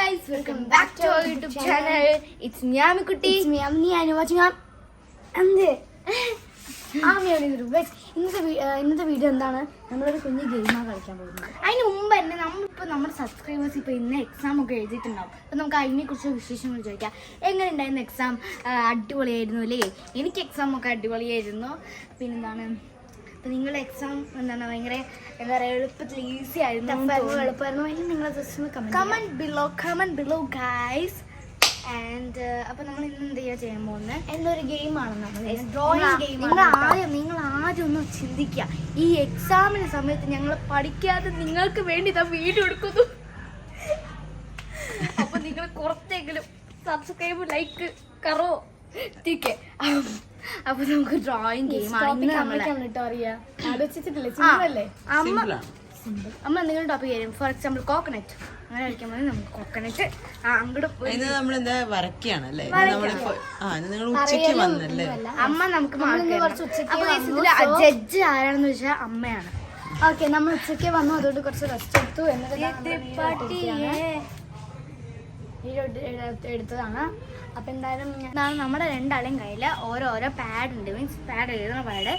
guys, welcome back to our YouTube channel. It's me Amikutti. It's me Amni and you're watching ഇന്നത്തെ video എന്താണ്, നമ്മളൊരു കുഞ്ഞു ഗെയിമാണ് കളിക്കാൻ പോകുന്നത്. അതിന് മുമ്പ് തന്നെ നമ്മളിപ്പോൾ നമ്മുടെ സബ്സ്ക്രൈബേഴ്സ് ഇപ്പോൾ ഇന്ന് എക്സാം ഒക്കെ എഴുതിയിട്ടുണ്ടാവും. അപ്പോൾ നമുക്ക് അതിനെക്കുറിച്ച് വിശേഷങ്ങൾ ചോദിക്കാം. എങ്ങനെ ഉണ്ടായിരുന്നു എക്സാം? അടിപൊളിയായിരുന്നു അല്ലേ? എനിക്ക് എക്സാം ഒക്കെ അടിപൊളിയായിരുന്നു. പിന്നെന്താണ്, അപ്പോൾ നിങ്ങളുടെ എക്സാം എന്താണ് ഭയങ്കര എന്താ പറയുക, എളുപ്പത്തിൽ ഈസി ആയിരുന്നു, എളുപ്പമായിരുന്നു. അതിന് നിങ്ങൾ just comment below guys. And അപ്പോൾ നമ്മൾ ഇന്ന് എന്ത് ചെയ്യാൻ പോകുന്നത്, എന്തൊരു ഗെയിമാണ് നമ്മൾ, ഡ്രോയിങ് ഗെയിം. നിങ്ങൾ ആദ്യം ഒന്ന് ചിന്തിക്കുക, ഈ എക്സാമിന് സമയത്ത് ഞങ്ങൾ പഠിക്കാതെ നിങ്ങൾക്ക് വേണ്ടി ഇതാ വീഡിയോ എടുക്കുന്നു. അപ്പൊ നിങ്ങൾ കുറച്ചെങ്കിലും സബ്സ്ക്രൈബ് ലൈക്ക് കറോ ടീക്കെ. അപ്പൊ നമുക്ക് ഡ്രോയിങ് ഗെയിം അറിയാം, ആലോചിച്ചിട്ടില്ലേ? സിമ്പിളല്ലേ? അമ്മ എന്തെങ്കിലും ടോപ്പിക് ആയിരിക്കും. ഫോർ എക്സാമ്പിൾ കോക്കനട്ട്, അങ്ങനെ കഴിക്കാൻ മതി. നമുക്ക് കോക്കനട്ട് അങ്ങോട്ട് അമ്മ നമുക്ക് ജഡ്ജ് ആരാണെന്ന് വെച്ചാൽ അമ്മയാണ്. ഓക്കെ, നമ്മൾ ഉച്ചയ്ക്ക് വന്നു, അതുകൊണ്ട് കുറച്ച് റെസ്റ്റ് എടുത്തു. എടുത്തതാണ്. അപ്പം എന്തായാലും നമ്മുടെ രണ്ടാളെയും കയ്യിൽ ഓരോരോ പാഡ് ഉണ്ട്, മീൻസ് പാഡ് എഴുതുന്ന പാഡ്.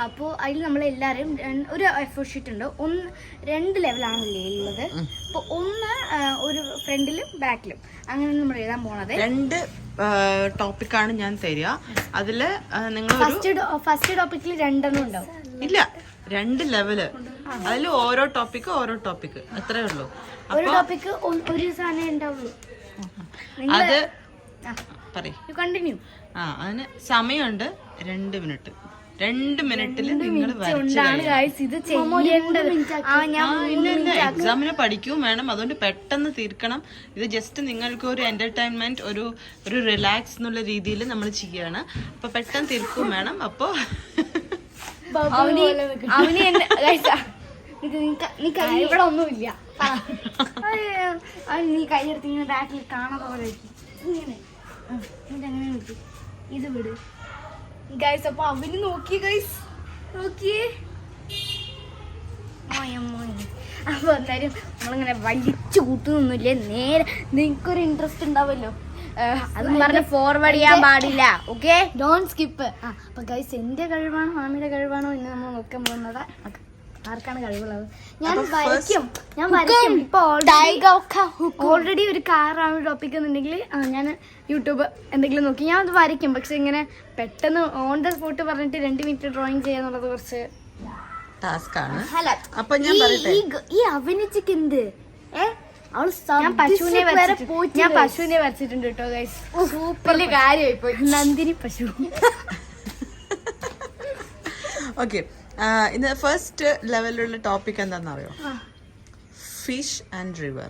അപ്പോൾ അതിൽ നമ്മളെല്ലാവരും ഒരു എഫോർട്ട് ഷീറ്റ് ഉണ്ട്. രണ്ട് ലെവലാണല്ലേ ഉള്ളത്. അപ്പോൾ ഒന്ന് ഒരു ഫ്രണ്ടിലും ബാക്കിലും അങ്ങനെ നമ്മൾ എഴുതാൻ പോണത്. രണ്ട് ടോപ്പിക്കാണ് ഞാൻ തരിക. അതില് നിങ്ങൾ ഫസ്റ്റ് ടോപ്പിക്കിൽ രണ്ടെണ്ണം ഉണ്ടാവും. ഇല്ല, രണ്ട് ലെവല്. അതിൽ ഓരോ ടോപ്പിക്ക് അത്രേ ഉള്ളൂ. ഒരു ടോപ്പിക്ക് ഒരു സാധനം ഉണ്ടാവുള്ളൂ. അത് കണ്ടിന്യൂ. അതിന് സമയമുണ്ട് 2 മിനിറ്റ്. 2 മിനിറ്റിൽ നിങ്ങൾ എക്സാമിന് പഠിക്കുകയും വേണം, അതുകൊണ്ട് പെട്ടെന്ന് തീർക്കണം. ഇത് ജസ്റ്റ് നിങ്ങൾക്ക് ഒരു എന്റർടൈൻമെന്റ്, ഒരു റിലാക്സ് എന്നുള്ള രീതിയിൽ നമ്മൾ ചെയ്യാണ്. അപ്പൊ പെട്ടെന്ന് തീർക്കുകയും വേണം. അപ്പൊ ഇവിടെ ഒന്നുമില്ല, നീ കൈയെടുത്ത് ഇങ്ങനെ ബാക്കിൽ കാണാതെ പോലെ ഇങ്ങനെ അങ്ങനെ ഇത് വിട് ഗൈസ്. അപ്പൊ അവന് നോക്കിയേ അപ്പൊ എന്തായാലും നമ്മളിങ്ങനെ വലിച്ചു കൂട്ടുന്നൊന്നുമില്ലേ, നേരെ നിങ്ങൾക്കൊരു ഇൻട്രസ്റ്റ് ഉണ്ടാവുമല്ലോ, അതും പറഞ്ഞ് ഫോർവേഡ് ചെയ്യാൻ പാടില്ല. Okay, don't skip. അപ്പൊ ഗൈസ്, എന്റെ കഴിവാണോ മാമിയുടെ കഴിവാണോ എന്ന് നമ്മൾ നോക്കാൻ പോകുന്നത്. ആർക്കാണ് കഴിവുള്ളത്? ഞാൻ വരയ്ക്കും. ഇപ്പൊ ഓൾറെഡി ഒരു കാറാണ് ടോപ്പിക് എന്നുണ്ടെങ്കിൽ ഞാൻ യൂട്യൂബ് എന്തെങ്കിലും നോക്കി ഞാൻ അത് വരയ്ക്കും. പക്ഷെ ഇങ്ങനെ പെട്ടെന്ന് ഓൺ ദ സ്പോട്ട് പറഞ്ഞിട്ട് 2 മിനിറ്റ് ഡ്രോയിങ് ചെയ്യാന്നുള്ളത് കുറച്ച് ടാസ്ക് ആണ്. അപ്പൊ ഈ അവനിച്ചക്ക് എന്ത് ഞാൻ പശുവിനെ വരച്ചിട്ടുണ്ട് കേട്ടോ ഗൈസ്. സൂപ്പർ കാര്യമായി പോയി. നന്ദിനി പശു. ഓക്കെ, ഇത് ഫസ്റ്റ് ലെവലിലുള്ള ടോപ്പിക് എന്താണെന്നറിയോ? Fish and river.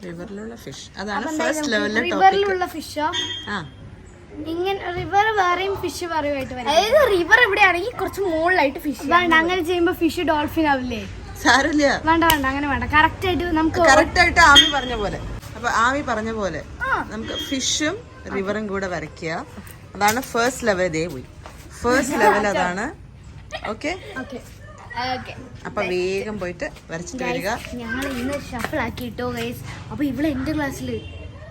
റിവറിലുള്ള ഫിഷ്, അതാണ് ഫസ്റ്റ് ലെവലിലെ റിവറിലുള്ള ഫിഷോ? ഇങ്ങനെ റിവർ വേറെയും ഫിഷ് വേറെയുമായിട്ട് വരും. അതായത് റിവർ എവിടെയാണെങ്കിൽ കുറച്ച് മുകളിലായിട്ട് ഫിഷ് വേണ്ട. അങ്ങനെ ചെയ്യുമ്പോ ഫിഷ് ഡോൾഫിൻ ആവില്ലേ? സാരമില്ല, വേണ്ട അങ്ങനെ വേണ്ട. കറക്റ്റ് ആയിട്ട് ആമി പറഞ്ഞ പോലെ നമുക്ക് ഫിഷും റിവറും കൂടെ വരയ്ക്കുക. അതാണ് ഫസ്റ്റ് ലെവൽ. ഇതേ പോയി ഫസ്റ്റ് ലെവൽ അതാണ്. ഓക്കെ, അപ്പൊ വേഗം പോയിട്ട് വരച്ചിട്ട് വരിക. ഞങ്ങൾ ഇന്ന് ഷഫിൾ ആക്കിട്ടോ ഗൈസ്. അപ്പൊ ഇവിടെ എന്റെ ക്ലാസ്സിൽ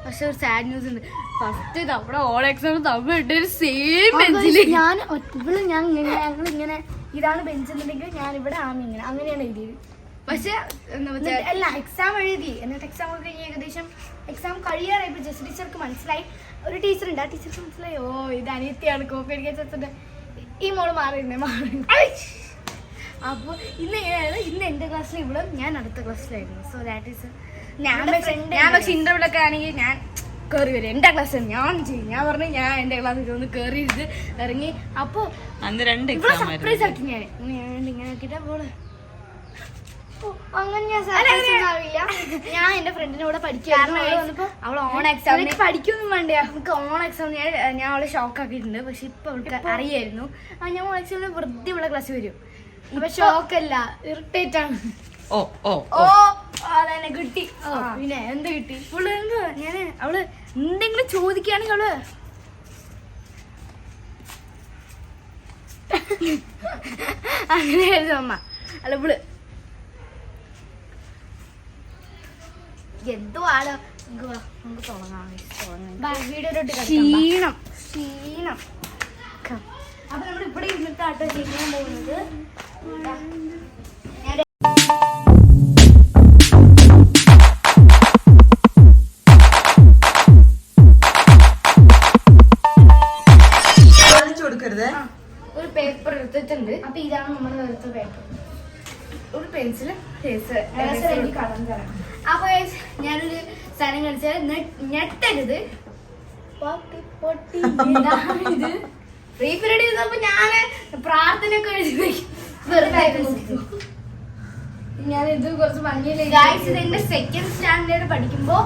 പക്ഷെ ഒരു സാഡ് ന്യൂസ് ഉണ്ട്. ഫസ്റ്റ് നമ്മുടെ ഓൾ എക്സാം തമ്മിൽ സെയിം ബെഞ്ചില് ഞങ്ങളിങ്ങനെ ഇതാണ് ബെഞ്ച് എന്നുണ്ടെങ്കിൽ ഞാൻ ഇവിടെ ആമിങ്ങനെ അങ്ങനെയാണ് എഴുതിയത്. പക്ഷെ അല്ല, എക്സാം എഴുതി. എന്നിട്ട് എക്സാം ഒക്കെ കഴിഞ്ഞ് ഏകദേശം എക്സാം കഴിയാറായപ്പോൾ ജസ്റ്റ് ടീച്ചർക്ക് മനസ്സിലായി, ഒരു ടീച്ചറുണ്ട്, ആ ടീച്ചർക്ക് മനസ്സിലായി ഓ ഇത് അനിയത്തിയാണ് കോപ്പി അടിക്കാൻ ചേർത്തിട്ട് ഈ മോള് മാറി. അപ്പോൾ ഇന്ന് എൻ്റെ ക്ലാസ്സിൽ ഇവിടെ, ഞാൻ അടുത്ത ക്ലാസ്സിലായിരുന്നു. സോ ദാറ്റ് ഈസ് ഞാൻ പക്ഷെ ഇന്റർവ്യൂലൊക്കെ ആണെങ്കിൽ ഞാൻ കയറി വരും. എൻ്റെ ക്ലാസ്സിൽ ഞാൻ ചെയ്യും. ഞാൻ പറഞ്ഞു ഞാൻ എൻ്റെ ക്ലാസ്സിൽ ഒന്ന് കയറി ഇരുന്ന് ഇറങ്ങി. അപ്പോൾ സർപ്രൈസ് ആക്കി ഞാൻ ഇങ്ങനെ ആക്കിയിട്ടാ പോള്. അങ്ങനെ ഞാൻ എന്റെ ഫ്രണ്ടിന്റെ കൂടെ പഠിക്കാറുണ്ട്. അവൾ ഓൺ എക്സാം പഠിക്കൊന്നും വേണ്ട, നമുക്ക് ഓൺ എക്സാം ഞാൻ അവളെ ഷോക്ക് ആക്കിയിട്ടുണ്ട്. പക്ഷെ ഇപ്പൊ അവൾക്ക് അറിയായിരുന്നു ഞാൻ ഓൺ എക്സാമിന് വെറുതെ ഇവിടെ ക്ലാസ് വരും. അപ്പൊ ഷോക്കല്ല, ഇറിറ്റേറ്റ് ആണ്. അതന്നെ കിട്ടി. പിന്നെ എന്ത് കിട്ടി? ഞാൻ അവള് എന്തെങ്കിലും ചോദിക്കുകയാണെങ്കിൽ അവള് അങ്ങനെയായിരുന്നു അമ്മ. അല്ല ഇവള് എനിക്ക് എന്തോ ആണ്. നമുക്ക് തുടങ്ങാം. ക്ഷീണം ക്ഷീണം. അപ്പൊ നമ്മൾ ഇവിടെ ഇരുന്നിട്ടാട്ടോ ചെയ്യാൻ പോകുന്നത്. ഒരു പേപ്പർ എടുത്തിട്ടുണ്ട്. അപ്പൊ ഇതാണ് നമ്മൾ എടുത്ത പേപ്പർ. ഒരു പെൻസിൽ കടം തരാം. അപ്പൊ ഞാനൊരു സാധനം കളിച്ചാൽ ഞെട്ടരുത്. ഫ്രീ പീരീഡ് ഇരുന്നപ്പോ ഞാന് പ്രാർത്ഥന ഒക്കെ എഴുതി ഞാനിത് കുറച്ച് ഭംഗിയില്ലേ. ഗായ്സ്, ഇത് എന്റെ സെക്കൻഡ് സ്റ്റാൻഡേർഡ് പഠിക്കുമ്പോ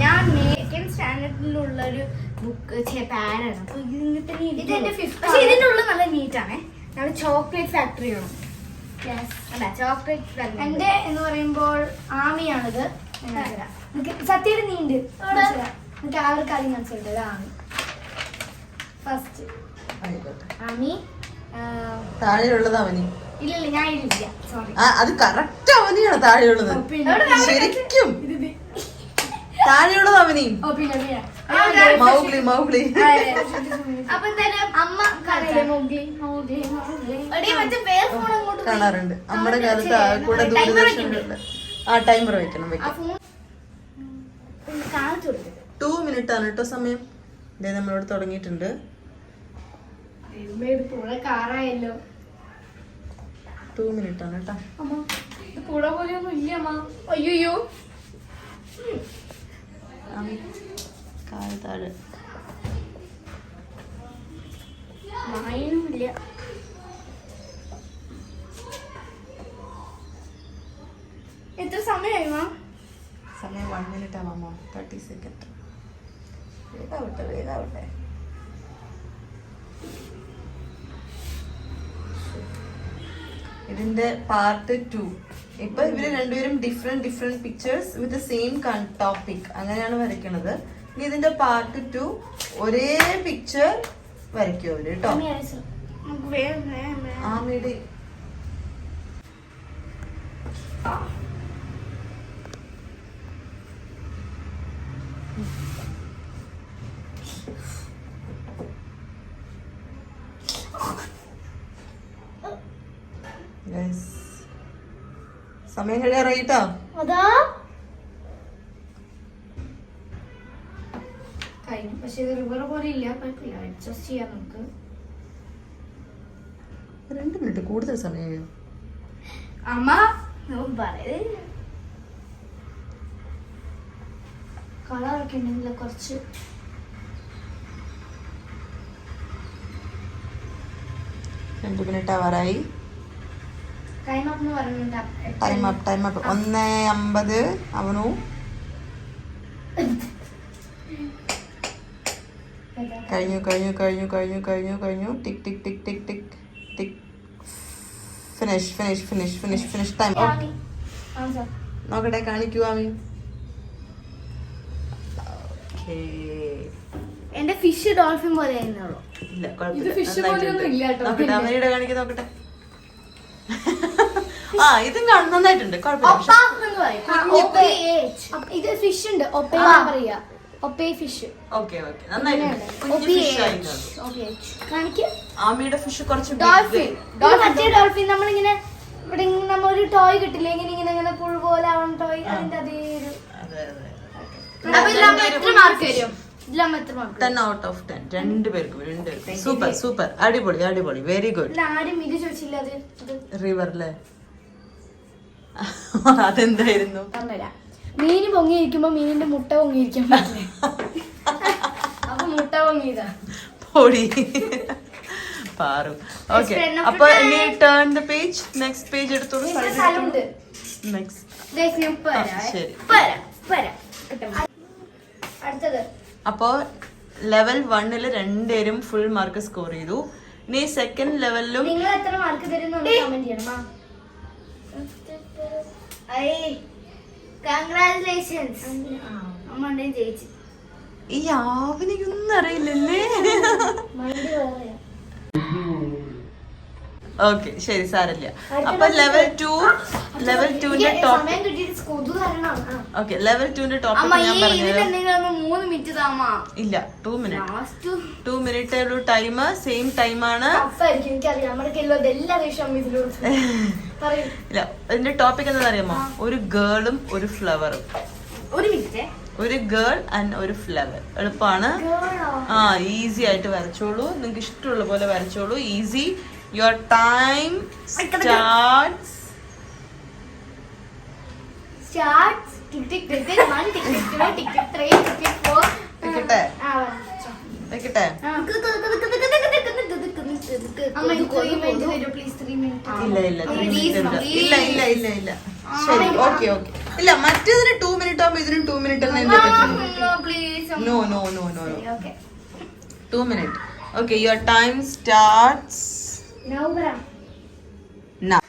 ഞാൻ സെക്കൻഡ് സ്റ്റാൻഡേർഡിലുള്ള ഒരു ബുക്ക് പാഡാണ്. അപ്പൊ ഇത് എന്റെ ഫിഫ്ത്ത്. പക്ഷെ ഇതിന്റെ ഉള്ളിൽ നല്ല നീറ്റാണേ. നമ്മൾ ചോക്ലേറ്റ് ഫാക്ടറി ആണ്. അല്ല, ചോക്ലേറ്റ്. എന്റെ എന്ന് പറയുമ്പോൾ ആമിയാണിത്. സത്യയുടെ നീണ്ട് എന്നിട്ട് ആ ഒരു കാര്യം മനസ്സിലുണ്ട്. ആമി ഫസ്റ്റ്. ആമി താഴെയുള്ളത് അവനി. ഇല്ലല്ല, ഞാൻ ഇല്ല. സോറി. അത് കറക്റ്റ് അവനിയാണ് താഴെയുള്ളത്. ശരിക്കും താഴെയുള്ളത് അവനിയും. Mowgli Mowgli. അപ്പൊ എന്തായാലും അമ്മ കാണാറുണ്ട്. നമ്മുടെ കാലത്ത് കൂടെ ദൂരദർശനുണ്ട്. ആ ടൈമർ വെക്കണം. 2 മിനിറ്റ് ആണ് കേട്ടോ സമയം. ഇതേ നമ്മളിവിടെ തുടങ്ങിയിട്ടുണ്ട്. കാറായല്ലോ. 2 മിനിറ്റ് ആണ് കേട്ടോ. അമ്മ കൂടെ പോലെയൊന്നും ഇല്ല അമ്മ. അയ്യോ കാല് താഴെ. മായനുമില്ല. എത്ര സമയമായി മാ? സമയം 1 മിനിറ്റ് ആവാമോ? 30 സെക്കൻഡ്. വേഗാവട്ടെ വേഗാവട്ടെ. ഇതിന്റെ പാർട്ട് 2. ഇപ്പൊ ഇവര് രണ്ടുപേരും different pictures with same topic അങ്ങനെയാണ് വരയ്ക്കണത്. ഇനി ഇതിന്റെ പാർട്ട് 2 ഒരേ പിക്ചർ വരയ്ക്കും അവര് കേട്ടോ. ആമിയുടെ സമയം കഴിയാറായിട്ടോ. അതാ കഴിഞ്ഞു. പക്ഷെ ഇത് റിവർ പോലെ ഇല്ല. കുഴപ്പമില്ല, അഡ്ജസ്റ്റ് ചെയ്യാം നമുക്ക്. 2 മിനിറ്റ് കൂടുതൽ സമയം. അമ്മ പറയുന്നത് കളറൊക്കെ ഉണ്ടെങ്കിൽ കുറച്ച് 2 മിനിറ്റ് ആവാറായി. ടൈം അപ്പ് എന്ന് പറയുന്നുണ്ട്. ടൈം അപ്പ് 1:50 അവനു. കഴിഞ്ഞു. Tick tick tick tick tick tick. Finish time. നോക്കട്ടെ, കാണിക്കൂ ആമി. എന്റെ ഫിഷ് ഡോൾഫിൻ പോലെ ആയിരുന്നുള്ളൂ. ഇല്ല, കുഴപ്പമില്ല. നോക്കട്ടെ, അമരിയുടെ കാണിക്ക് നോക്കട്ടെ. ഇതും നന്നായിട്ടുണ്ട്. ഇത് ഫിഷ് ഉണ്ട്. ഒപ്പേ പറയാ. ഒപ്പേ ഫിഷ്. ആമിയുടെ ഫിഷ് കുറച്ച് ഡോൾഫിൻ. മറ്റേ ഡോൾഫിൻ നമ്മളിങ്ങനെ ഇവിടെ നമ്മ ഒരു ടോയ് കിട്ടില്ല, ഇങ്ങനെ പുഴു പോലെ ആവണ ടോയ്. അതിന്റെ അതേ ഒരു 10 out of 10. രണ്ടുപേർക്കും സൂപ്പർ. അടിപൊളി വെരി ഗുഡ്. ആരും ഇത് ചോദിച്ചില്ല. റിവറിലെ അതെന്തായിരുന്നു? മീന് പൊങ്ങിയിരിക്കുമ്പോ മീനിന്റെ മുട്ട പൊങ്ങിയിരിക്കാൻ പറ്റില്ല. അപ്പൊ മുട്ട പൊങ്ങിയതാ. പൊടി പാറു. ഓക്കെ, അപ്പൊ ഇനി turn the page. Next page എടുത്തോളൂ. അടുത്തത്. അപ്പോ ലെവൽ 1 രണ്ടുപേരും ഫുൾ മാർക്ക് സ്കോർ ചെയ്തു. ഇനി സെക്കൻഡ് ലെവലിലും നിങ്ങൾ എത്ര മാർക്ക് തരുന്നു കമന്റ് ചെയ്യണം. കൺഗ്രാറ്റുലേഷൻസ്. അമ്മ ജയിച്ചു. ഈ ആവനിക്കൊന്നും അറിയില്ലല്ലേ. ഓക്കെ ശരി സാരല്ല. അപ്പൊ ലെവൽ 2ന്റെ ടോപ്പിക് സമയം കിട്ടിയിട്ട് കൊതു തരണം. ഓക്കെ ലെവൽ 2ന്റെ ടോപ്പിക് ഞാൻ പറഞ്ഞുതരാം. 3 മിനിറ്റ് താമാ. ഇല്ല 2 മിനിറ്റ് 2 മിനിറ്റ് ഒരു ടൈം സെയിം ടൈമാണ്. എനിക്കറിയാം നമ്മുടെ കയ്യിലുള്ള എല്ലാ ദിവസവും ഇതിലൂടെ പറയൂ. ഇല്ല ഇതിന്റെ ടോപ്പിക് എന്താണെന്ന് അറിയാമോ? ഒരു ഗേളും ഒരു ഫ്ലവറും. ഒരു മിനിറ്റ്. ഒരു ഗേൾ ആൻഡ് ഒരു ഫ്ലവർ. എളുപ്പമാണ്. ആ ഈസി ആയിട്ട് വരച്ചോളൂ. നിങ്ങൾക്ക് ഇഷ്ടമുള്ള പോലെ വരച്ചോളൂ. Easy. Your time starts. Starts. Tick tick tick tick 1 tick tick 2 tick tick 3 tick tick 4. വെക്കട്ടെ വെക്കട്ടെ. അമ്മ 3 മിനിറ്റ് തരൂ പ്ലീസ്. 3 മിനിറ്റ്. ഇല്ല ഇല്ല 3 മിനിറ്റ് ഇല്ല ഇല്ല ഇല്ല ഇല്ല. ശരി ഓക്കെ ഓക്കെ. ഇല്ല മറ്റേതിന് 2 മിനിറ്റ് ആകുമ്പോ ഇതിന് 2 മിനിറ്റ് തന്നെ എന്തേ പറ്റുള്ളൂ. Please. No no no no no. Okay 2 minute. Okay your time starts now. പറ നൗ.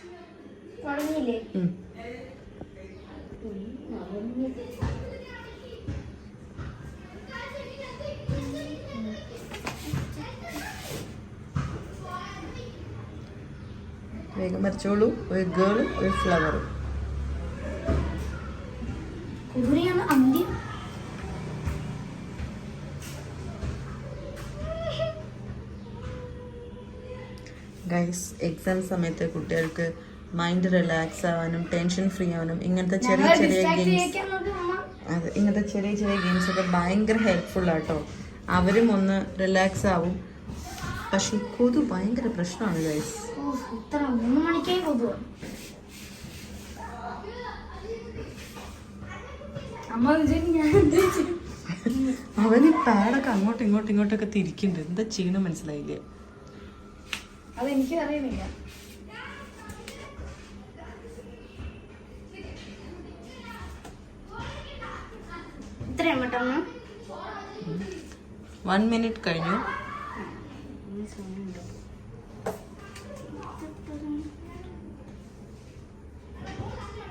തുടങ്ങിയില്ലേ? വേഗം വരച്ചോളൂ. ഒരു ഗേളും ഒരു ഫ്ലവറും. കുതിരയാണ് അന്ത്യം. ഗൈസ് എക്സാം സമയത്ത് കുട്ടികൾക്ക് മൈൻഡ് റിലാക്സ് ആവാനും ടെൻഷൻ ഫ്രീ ആവാനും ഇങ്ങനത്തെ ചെറിയ ചെറിയ ഗെയിംസ് ഇങ്ങനത്തെ ചെറിയ ചെറിയ ഗെയിംസ് ഒക്കെ ഭയങ്കര ഹെൽപ്ഫുൾ ആട്ടോ. അവരും ഒന്ന് റിലാക്സ് ആവും. പക്ഷെ ഈ കൊതു ഭയങ്കര പ്രശ്നമാണ് ഗൈസ്. ഇത്ര 3 മണിക്കേ കൊതുവാ. അമ്മ ഞാൻ അവന് പാടൊക്കെ അങ്ങോട്ടും ഇങ്ങോട്ടൊക്കെ തിരിക്കുന്നുണ്ട്. എന്താ ചെയ്യണം മനസ്സിലായില്ലേ? അതെനിക്ക് അറിയുന്നില്ല. ഇത്രയും പെട്ടെന്ന് 1 മിനിറ്റ് കഴിഞ്ഞു.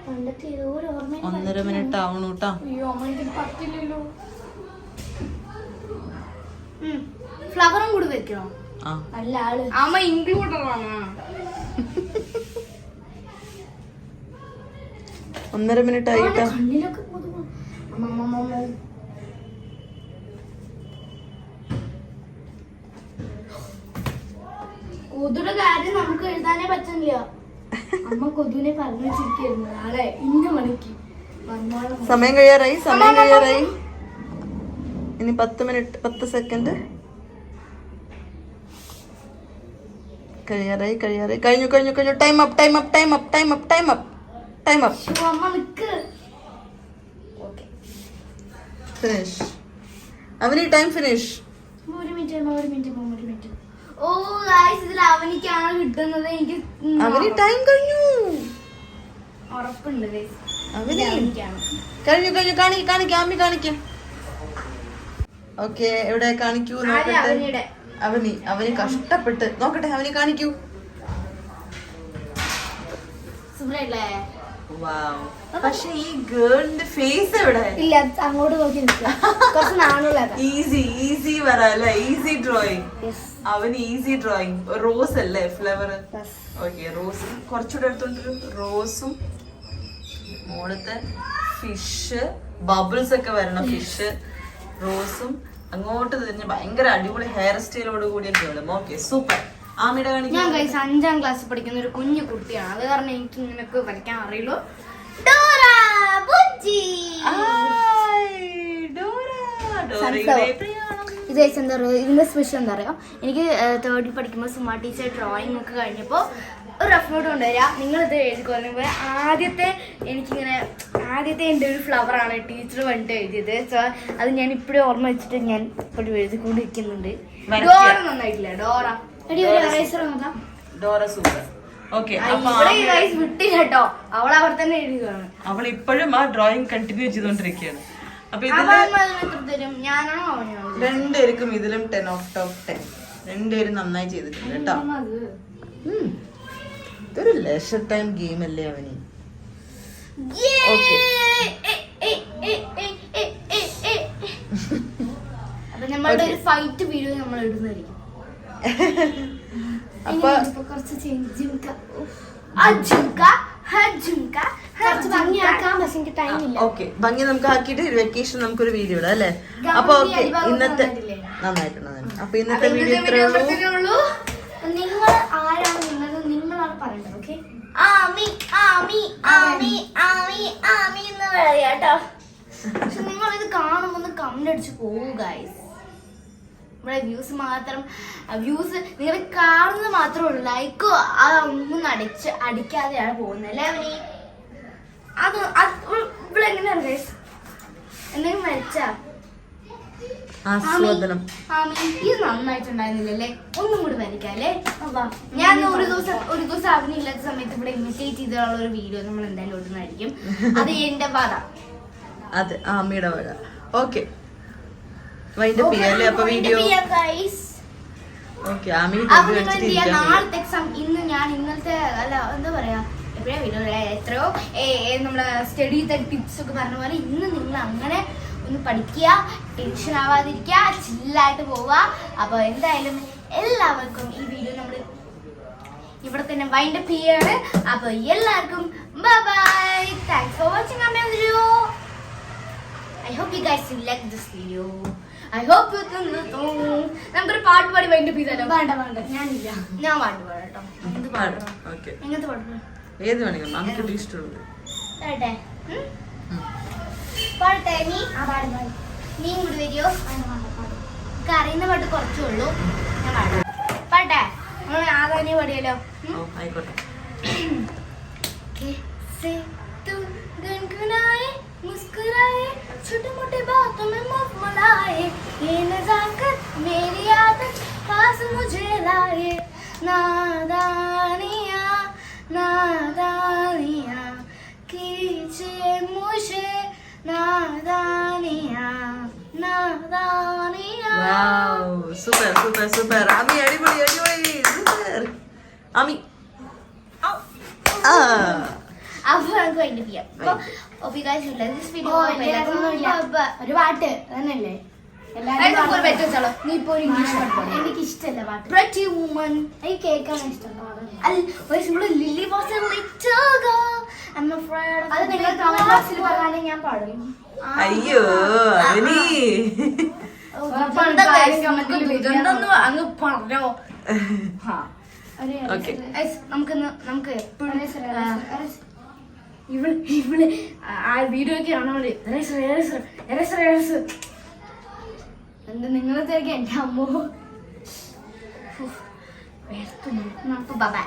പണ്ടത്തെ ഏതോ ഒരു ഓർമ്മ. 1.5 മിനിറ്റ് ആവണു കേട്ടോ. അയ്യോ അമ്മ എനിക്ക് പറ്റില്ലല്ലോ. ഫ്ലവറും കൂടി വെക്കണോ? ആ അല്ല ആള് അമ്മ ഇൻക്ലൂഡറാണ്. 1.5 മിനിറ്റ് ആയിട്ടാ. കണ്ണിലൊക്കെ കൊതുവാ. അമ്മ കൊതുടെ കാര്യം നമുക്ക് എഴുതാനേ പറ്റുന്നില്ല. അമ്മ കൊതുവിനെ പറഞ്ഞു വെച്ചിരിക്കുന്നു. നാളെ 1 മണിക്ക് വന്നോളം. സമയം കഴിയാറായി. ഇനി 10 മിനിറ്റ് 10 സെക്കൻഡ്. കഴിയാറായി. കഴിഞ്ഞു. Time up. അമ്മ നിക്ക്. Okay finish. അവന് time finish. 1 minute. Oh guys ഇതിൽ അവനിക്കാണ് കിട്ടുന്നത്. എനിക്ക് അവന് ടൈം കഴിഞ്ഞു. ഉറപ്പുണ്ട് ഗൈസ്. അവന് അവനിക്കാണ്. കഴിഞ്ഞു. കാണിക്കാം. ഓക്കെ എവിടെ കാണിക്കൂ നോക്കട്ടെ. അവനിയുടെ അവന് കഷ്ടപ്പെട്ട് നോക്കട്ടെ. അവന് കാണിക്കൂ. സുബ്രല്ലേ? പക്ഷെ ഈ ഗേളിന്റെ ഫേസ് എവിടെ? ഇല്ല അങ്ങോട്ട് നോക്കി നിൽക്കുക. കുറച്ച് നാണുള്ളതാ. ഈസി വരാല്ലേ? Easy drawing. അവന് ഈസി ഡ്രോയിങ്. റോസ് അല്ലേ ഫ്ലവർ? ഓക്കെ റോസ് കുറച്ചുകൂടെ എടുത്തോണ്ടൊരു റോസും മോളത്തെ ഫിഷ് ബബിൾസ് ഒക്കെ വരണം. ഫിഷ് റോസും അങ്ങോട്ട് തിരിഞ്ഞ് ഭയങ്കര അടിപൊളി ഹെയർ സ്റ്റൈലോട് കൂടിയ ഗേളും. Okay super. ആമിയുടെ ഞാൻ ഗൈസ് 5ാം ക്ലാസ് പഠിക്കുന്ന ഒരു കുഞ്ഞു കുട്ടിയാണ്. അത് കാരണം എനിക്ക് ഇങ്ങനൊക്കെ വരയ്ക്കാൻ അറിയുള്ളൂ. ഡോറ ബുജ്ജി. ഇത് ഗൈസ് എന്താ പറയുക, ഇതിന്റെ സ്പെഷ്യൽ എന്താ പറയുക, എനിക്ക് 3rd പഠിക്കുമ്പോൾ സുമാ ടീച്ചർ ഡ്രോയിങ് ഒക്കെ കഴിഞ്ഞപ്പോൾ ഒരു റഫ് നോട്ട് കൊണ്ടുവരിക. നിങ്ങളിത് എഴുതിക്കൊള്ളുമ്പോൾ ആദ്യത്തെ എൻ്റെ ഒരു ഫ്ലവറാണ് ടീച്ചർ പറഞ്ഞിട്ട് എഴുതിയത്. സോ അത് ഞാൻ ഇപ്പോഴും ഓർമ്മ വെച്ചിട്ട് ഞാൻ ഇപ്പോഴും എഴുതിക്കൊണ്ടിരിക്കുന്നുണ്ട്. ഡോറ നന്നായിട്ടില്ല. Dora super. ഓക്കെ വിട്ടില്ല കേട്ടോ. അവൾ അവിടെ തന്നെ എഴുതുകയാണ്. അവൾ ഇപ്പോഴും ആ ഡ്രോയിങ് കണ്ടിന്യൂ ചെയ്തോണ്ടിരിക്കുകയാണ്. അപ്പൊ തരും ഞാനാണോ അവനാണോ? രണ്ടുപേർക്കും ഇതിലും 10 out of 10. രണ്ടുപേരും നന്നായി ചെയ്തിട്ടുണ്ട് കേട്ടോ. ഇതൊരു ലെഷർ ടൈം ഗെയിം അല്ലേ അവന്? അപ്പൊ നമ്മളുടെ ഒരു ഫൈറ്റ് വീഡിയോ നമ്മൾ ഇടുന്നതായിരിക്കും. അപ്പൊ കുറച്ച് ജിംക കുറച്ച് ഭംഗിയാക്കാം, പക്ഷെ എനിക്ക് ടൈം ഇല്ല. ഓക്കെ, ഭംഗി നമുക്ക് ആക്കിയിട്ട് വെക്കേഷൻ നമുക്കൊരു വീഡിയോ ഇടാം അല്ലേ? അപ്പൊ ഓക്കെ, ഇന്നത്തെ നന്നായിട്ടുണ്ട്. അപ്പൊ ഇന്നത്തെ വീഡിയോ ഇത്രേ ഉള്ളൂ. നിങ്ങൾ ആരാണ് നിങ്ങളാണ് പറയേണ്ടത്. ഓക്കെ, ആമി ആമി ആമി ആമി ആമി എന്ന് പറയാട്ടോ. പക്ഷെ നിങ്ങൾ ഇത് കാണുമ്പോ ഒന്ന് കമന്റ് അടിച്ച് പോവൂ ഗൈസ്. ഇവിടെ വ്യൂസ് മാത്രം, വ്യൂസ് നിങ്ങൾ കാണുന്നത് മാത്രമേ ഉള്ളൂ, ലൈക്ക് അതൊന്നും അടിക്കാതെയാണ് പോകുന്നത് അല്ലേ അവന്? അത് ഇവിടെ എങ്ങനെയാണ് ഗൈസ്? എന്തെങ്കിലും വരച്ചാ ആസ്വാദനം. ആമി ഇത് നന്നായിട്ടുണ്ടായിരുന്നില്ലല്ലേ? ഒന്നും കൂടി വരയ്ക്കാല്ലേ? ഞാൻ ഒരു ദിവസം അവനില്ലാത്ത സമയത്ത് ഇവിടെ ഇമിറ്റേറ്റ് ചെയ്തുള്ള ഒരു വീഡിയോ നമ്മൾ എന്തായാലും ഇടുന്നതായിരിക്കും. അത് എന്റെ പാത. അതെ, ആമിയുടെ വക. ഓക്കെ, വൈൻഡപ്പ് ചെയ്യാല്ലേ അപ്പൊ വീഡിയോ? ഓക്കെ, ആമി നാളത്തെ എക്സാം ഇന്നലത്തെ അല്ല എന്താ പറയാ, എപ്പോഴാ വീഡിയോ എത്രയോ നമ്മളെ സ്റ്റഡി ടിപ്സ് ഒക്കെ പറഞ്ഞ പോലെ ഇന്ന് നിങ്ങൾ അങ്ങനെ ഒന്ന് പഠിക്കുക, ടെൻഷൻ ആവാതിരിക്കുക, ചില്ലായിട്ട് പോവുക. അപ്പൊ എന്തായാലും എല്ലാവർക്കും ഈ വീഡിയോ നമ്മൾ ഇവിടെ തന്നെ വൈൻഡപ്പ് ചെയ്യാണ്. അപ്പൊ എല്ലാവർക്കും bye bye. Thanks for watching our video. I hope you guys like this video. I hope you നമുക്കൊരു പാട്ട് പാടി വൈൻഡപ്പ് ചെയ്താലോ? വേണ്ട, ഞാനില്ല. ഞാൻ പാട്ട് പാടാം കേട്ടോ. എന്ത് പാടും? ഓക്കെ, എങ്ങനത്തെ പാട്ട്? ഏത് വേണമെങ്കിലും നമുക്ക് ഇഷ്ടമുള്ളത് പാടട്ടെ? പാടട്ടെ? നീ കൂടി വരിയോ? അറിയുന്ന പാട്ട് കുറച്ചേ ഉള്ളൂ, ഞാൻ പാടാം. പാടട്ടെ? ആകാനേ പാടിയല്ലോ. ആയിക്കോട്ടെ. कैसे तू गुनगुनाए मुस्कुराए छोटे मोटे बातों में मुंह मलाए ये नजाकत मेरी आदत पास मुझे लाए नादानिया नादानिया कीजे मुझे नादानिया नादानिया. സൂപ്പർ സൂപ്പർ സൂപ്പർ ആമി, അടിപൊളി അടിപൊളി, സൂപ്പർ ആമി. അപ്പൊ നമുക്ക് വൈൻഡപ്പ് ചെയ്യാം. അപ്പൊ you guys will like this video. ഒരു പാട്ട് തന്നെയല്ലേ നീ ഇപ്പൊ ഒരു ഇംഗ്ലീഷ് പാട്ട് പാടും. എനിക്ക് ഇഷ്ടമല്ല പാട്ട്. Pretty woman. എനിക്ക് കേൾക്കാൻ ഇഷ്ടം പാടും. Lily was a little girl. I'm afraid of അത് നിങ്ങൾ കമന്റ് ബോക്സിൽ പറയാനും ഞാൻ പാടും. അയ്യോ അവനി. അങ്ങ് പറഞ്ഞോ. ഓക്കെ, നമുക്ക് എപ്പോഴും ഇവള് ആ വീഡിയോക്ക് കാണാൻ എന്താ നിങ്ങളെ തിരക്ക് എന്റെ അമ്മോ വേർക്കുന്നു. ബൈ.